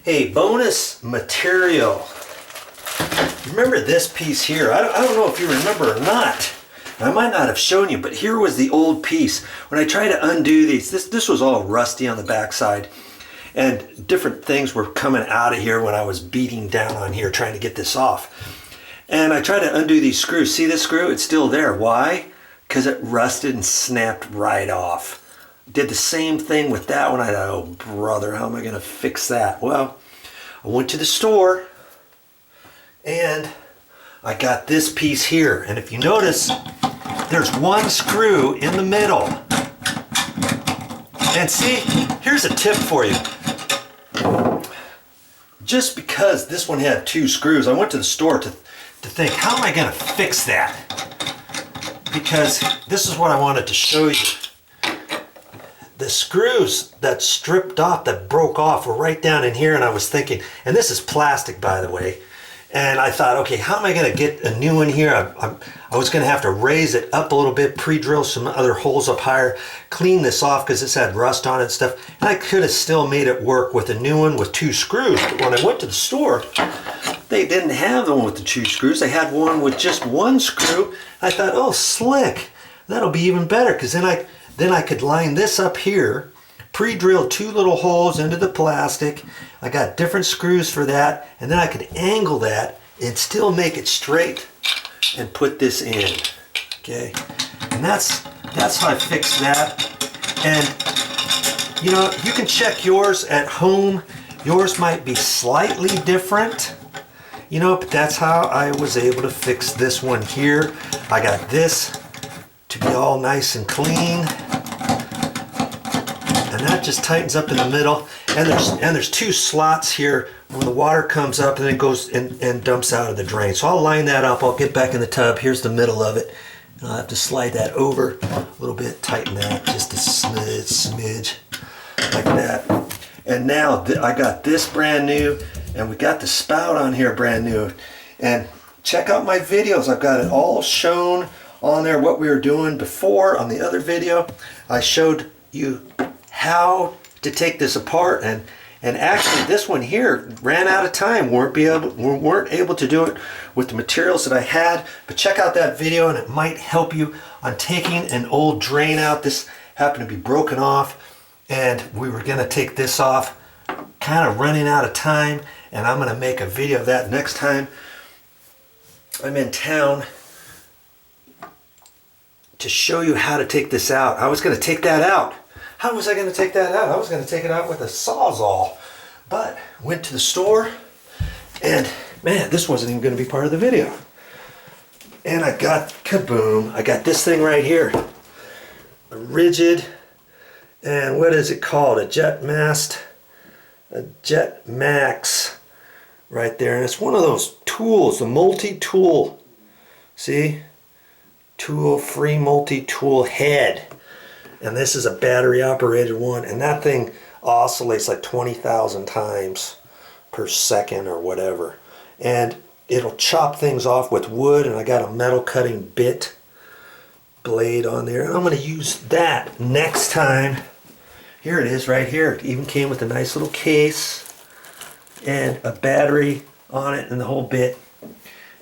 Hey, bonus material. Remember this piece here? I don't know if you remember or not. I might not have shown you, but here was the old piece. When I tried to undo these, this was all rusty on the backside, and different things were coming out of here when I was beating down on here trying to get this off. And I tried to undo these screws. See this screw? It's still there. Why? Because it rusted and snapped right off. Did the same thing with that one. I thought, oh brother, how am I going to fix that? Well, I went to the store and I got this piece here. And if you notice, there's one screw in the middle. And see, here's a tip for you. Just because this one had two screws, I went to the store to think, how am I going to fix that? Because this is what I wanted to show you. The screws that stripped off, that broke off, were right down in here, and I was thinking, and this is plastic, by the way, and I thought, okay, how am I going to get a new one here? I was going to have to raise it up a little bit, pre-drill some other holes up higher, clean this off because this had rust on it and stuff, and I could have still made it work with a new one with two screws. But when I went to the store, they didn't have the one with the two screws. They had one with just one screw. I thought, oh, slick, that'll be even better, because then I could line this up here, pre-drill two little holes into the plastic. I got different screws for that, and then I could angle that and still make it straight and put this in. Okay, and that's how I fixed that. And you know, you can check yours at home. Yours might be slightly different, you know, but that's how I was able to fix this one here. I got this to be all nice and clean, and that just tightens up in the middle, and there's two slots here where the water comes up and it goes and dumps out of the drain. So I'll line that up. I'll get back in the tub. Here's the middle of it. I'll have to slide that over a little bit, tighten that just a smidge like that. And now I got this brand new, and we got the spout on here brand new. And check out my videos. I've got it all shown on there, what we were doing before. On the other video, I showed you how to take this apart, and actually this one here ran out of time. We weren't able to do it with the materials that I had, but check out that video and it might help you on taking an old drain out. This happened to be broken off, and we were going to take this off, kind of running out of time, and I'm going to make a video of that next time I'm in town to show you how to take this out. I was going to take that out. How was I going to take that out? I was going to take it out with a Sawzall, but went to the store, and man, this wasn't even going to be part of the video. And I got, kaboom, I got this thing right here, a rigid, and what is it called? A Jet Max right there. And it's one of those tools, the multi-tool, see? Tool, free multi-tool head. And this is a battery operated one, and that thing oscillates like 20,000 times per second or whatever. And it'll chop things off with wood, and I got a metal cutting bit blade on there. I'm going to use that next time. Here it is right here. It even came with a nice little case and a battery on it and the whole bit.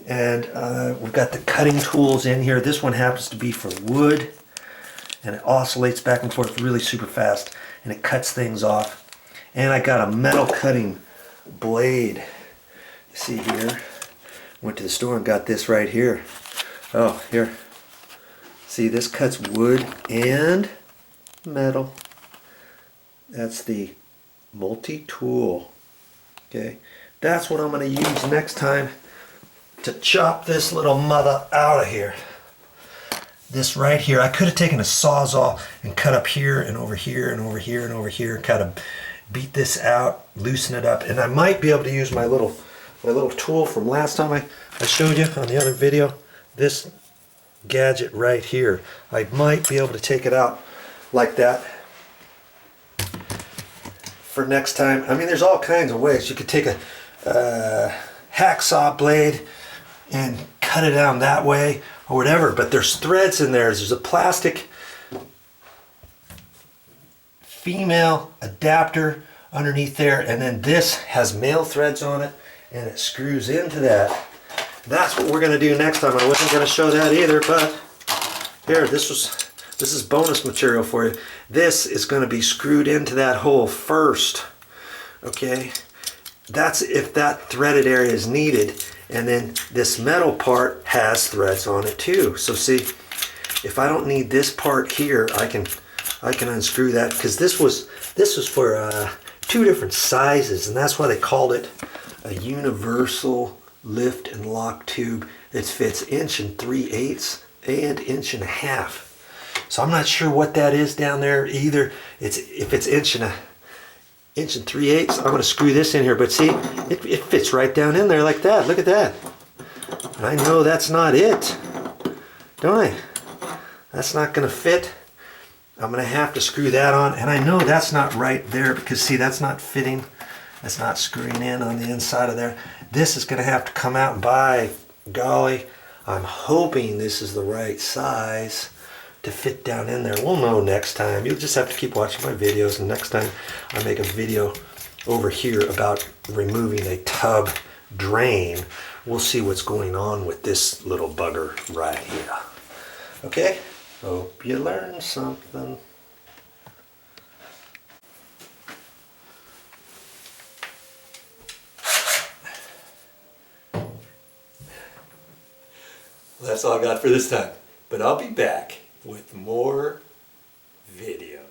And we've got the cutting tools in here. This one happens to be for wood, and it oscillates back and forth really super fast, and it cuts things off. And I got a metal cutting blade. You see here, went to the store and got this right here. Oh, here, see, this cuts wood and metal. That's the multi-tool. Okay, that's what I'm going to use next time to chop this little mother out of here. This right here, I could have taken a Sawzall and cut up here and over here and over here and over here, kind of beat this out, loosen it up, and I might be able to use my little tool from last time I showed you on the other video, this gadget right here. I might be able to take it out like that for next time. I mean, there's all kinds of ways. You could take a hacksaw blade and cut it down that way or whatever, but there's threads in there. There's a plastic female adapter underneath there, and then this has male threads on it, and it screws into that. That's what we're going to do next time. I wasn't going to show that either, but here, this is bonus material for you. This is going to be screwed into that hole first. Okay, that's if that threaded area is needed, and then this metal part has threads on it too. So see, if I don't need this part here, I can unscrew that, because this was for 2 different sizes, and that's why they called it a universal lift and lock tube. It fits 1 3/8 and 1.5 inches. So I'm not sure what that is down there either. If it's 1 3/8, I'm going to screw this in here, but see, it fits right down in there like that. Look at that. And I know that's not it, don't I? That's not going to fit. I'm going to have to screw that on, and I know that's not right there, because see, that's not fitting. That's not screwing in on the inside of there. This is going to have to come out. By golly, I'm hoping this is the right size to fit down in there. We'll know next time. You'll just have to keep watching my videos, and next time I make a video over here about removing a tub drain, we'll see what's going on with this little bugger right here. Okay? Hope you learned something. Well, that's all I got for this time, but I'll be back with more videos.